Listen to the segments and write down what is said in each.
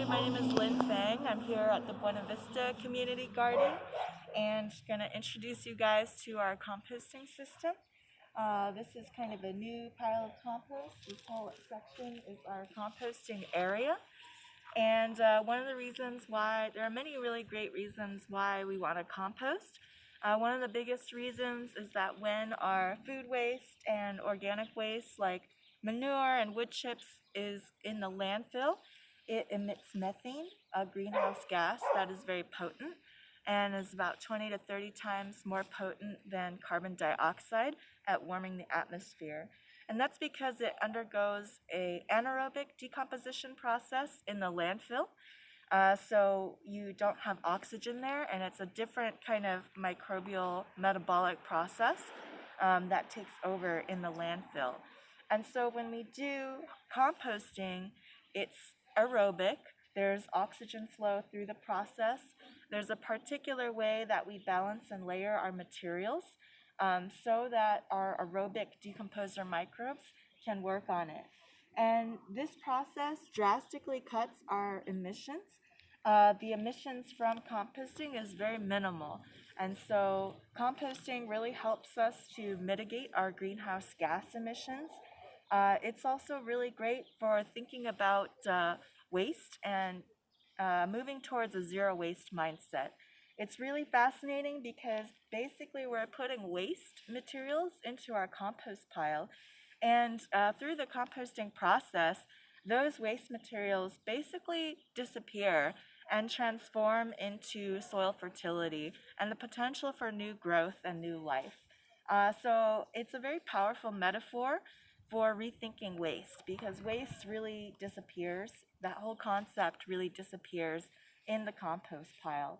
my name is Lynn Fang. I'm here at the Buena Vista Community Garden and going to introduce you guys to our composting system. This is kind of a new pile of compost. This whole section is our composting area. And one of the reasons why, there are many really great reasons why we want to compost. One of the biggest reasons is that when our food waste and organic waste like manure and wood chips is in the landfill, it emits methane, a greenhouse gas that is very potent and is about 20 to 30 times more potent than carbon dioxide at warming the atmosphere. And that's because it undergoes an anaerobic decomposition process in the landfill. So you don't have oxygen there, and it's a different kind of microbial metabolic process that takes over in the landfill. And so when we do composting, it's aerobic. There's oxygen flow through the process. There's a particular way that we balance and layer our materials so that our aerobic decomposer microbes can work on it. And this process drastically cuts our emissions. The emissions from composting is very minimal. And so composting really helps us to mitigate our greenhouse gas emissions. It's also really great for thinking about waste and moving towards a zero waste mindset. It's really fascinating because basically we're putting waste materials into our compost pile, and through the composting process, those waste materials basically disappear and transform into soil fertility and the potential for new growth and new life. So it's a very powerful metaphor for rethinking waste, because waste really disappears. That whole concept really disappears in the compost pile.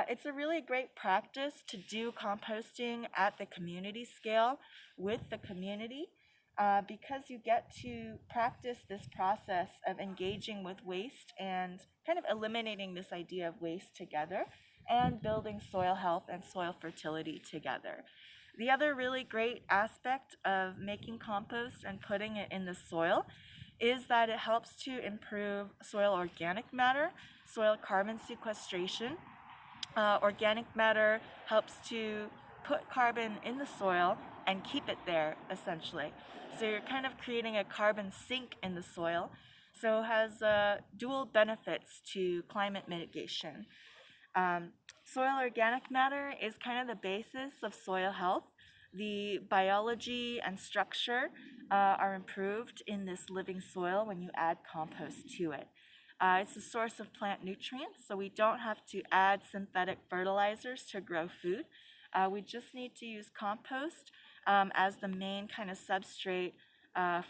It's a really great practice to do composting at the community scale with the community because you get to practice this process of engaging with waste and kind of eliminating this idea of waste together and building soil health and soil fertility together. The other really great aspect of making compost and putting it in the soil is that it helps to improve soil organic matter, soil carbon sequestration. Organic matter helps to put carbon in the soil and keep it there, essentially. So you're kind of creating a carbon sink in the soil. So it has dual benefits to climate mitigation. Soil organic matter is kind of the basis of soil health. The biology and structure are improved in this living soil when you add compost to it. It's a source of plant nutrients, so we don't have to add synthetic fertilizers to grow food. We just need to use compost as the main kind of substrate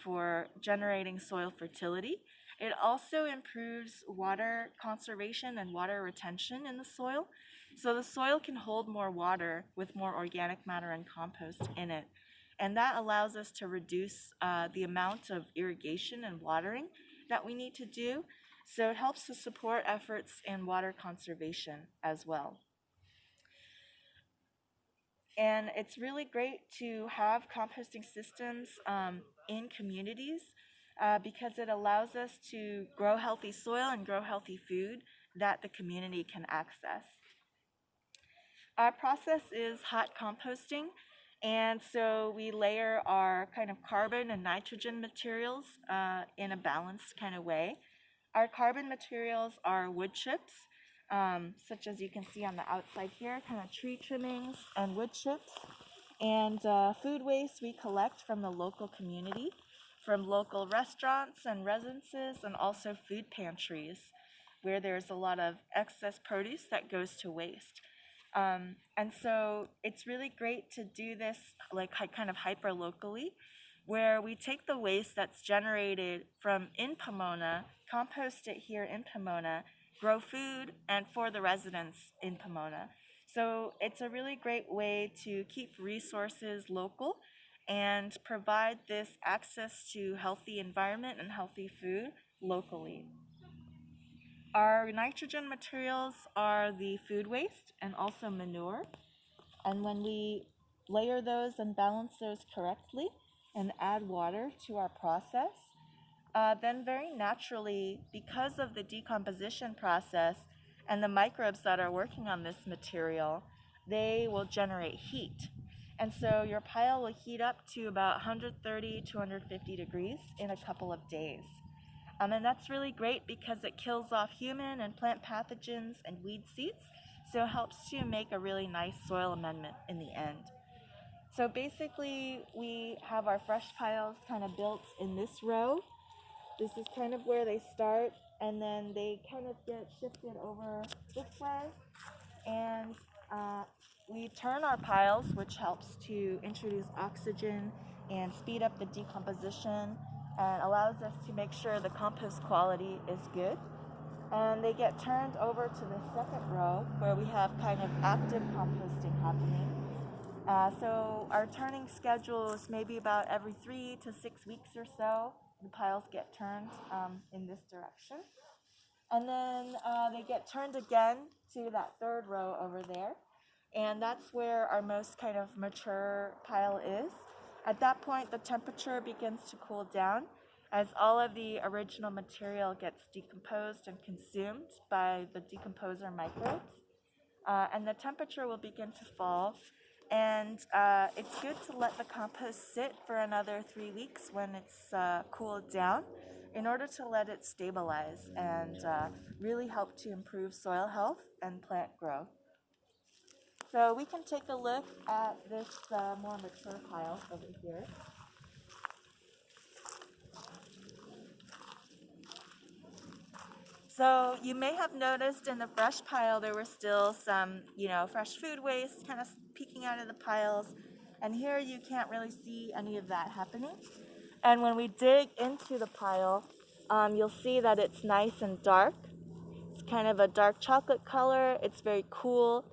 for generating soil fertility. It also improves water conservation and water retention in the soil. So the soil can hold more water with more organic matter and compost in it. And that allows us to reduce the amount of irrigation and watering that we need to do. So it helps to support efforts in water conservation as well. And it's really great to have composting systems in communities because it allows us to grow healthy soil and grow healthy food that the community can access. Our process is hot composting, and so we layer our kind of carbon and nitrogen materials in a balanced kind of way. Our carbon materials are wood chips, such as you can see on the outside here, kind of tree trimmings and wood chips. And food waste we collect from the local community, from local restaurants and residences, and also food pantries, where there's a lot of excess produce that goes to waste. And so it's really great to do this like kind of hyper locally, where we take the waste that's generated from in Pomona, compost it here in Pomona, grow food and for the residents in Pomona. So it's a really great way to keep resources local and provide this access to healthy environment and healthy food locally. Our nitrogen materials are the food waste and also manure. And when we layer those and balance those correctly and add water to our process, then very naturally, because of the decomposition process and the microbes that are working on this material, they will generate heat. And so your pile will heat up to about 130 to 150 degrees in a couple of days. And that's really great because it kills off human and plant pathogens and weed seeds, so it helps to make a really nice soil amendment in the end. So basically, we have our fresh piles kind of built in this row. This is kind of where they start, and then they kind of get shifted over this way. And we turn our piles, which helps to introduce oxygen and speed up the decomposition and allows us to make sure the compost quality is good. And they get turned over to the second row where we have kind of active composting happening. So our turning schedule is maybe about every 3 to 6 weeks or so. The piles get turned in this direction. And then they get turned again to that third row over there. And that's where our most kind of mature pile is. At that point, the temperature begins to cool down as all of the original material gets decomposed and consumed by the decomposer microbes. And the temperature will begin to fall. And it's good to let the compost sit for another 3 weeks when it's cooled down in order to let it stabilize and really help to improve soil health and plant growth. So we can take a look at this more mature pile over here. So you may have noticed in the fresh pile there were still some, fresh food waste kind of peeking out of the piles. And here you can't really see any of that happening. And when we dig into the pile, you'll see that it's nice and dark. It's kind of a dark chocolate color. It's very cool.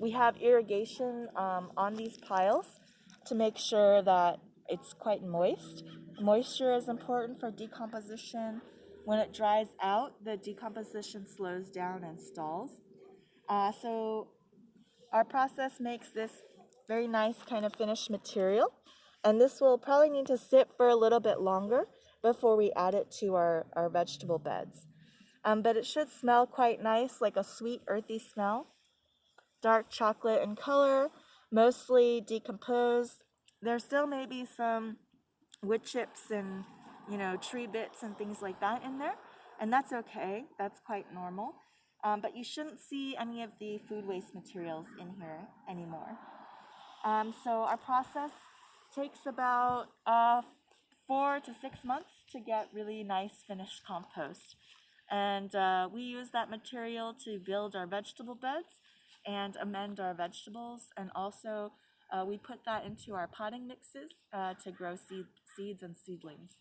We have irrigation on these piles to make sure that it's quite moist. Moisture is important for decomposition. When it dries out, the decomposition slows down and stalls. So our process makes this very nice kind of finished material. And this will probably need to sit for a little bit longer before we add it to our vegetable beds. But it should smell quite nice, like a sweet, earthy smell. Dark chocolate in color, mostly decomposed. There still may be some wood chips and tree bits and things like that in there, and that's okay. That's quite normal. But you shouldn't see any of the food waste materials in here anymore. So our process takes about 4 to 6 months to get really nice finished compost. And we use that material to build our vegetable beds and amend our vegetables. And also we put that into our potting mixes to grow seeds and seedlings.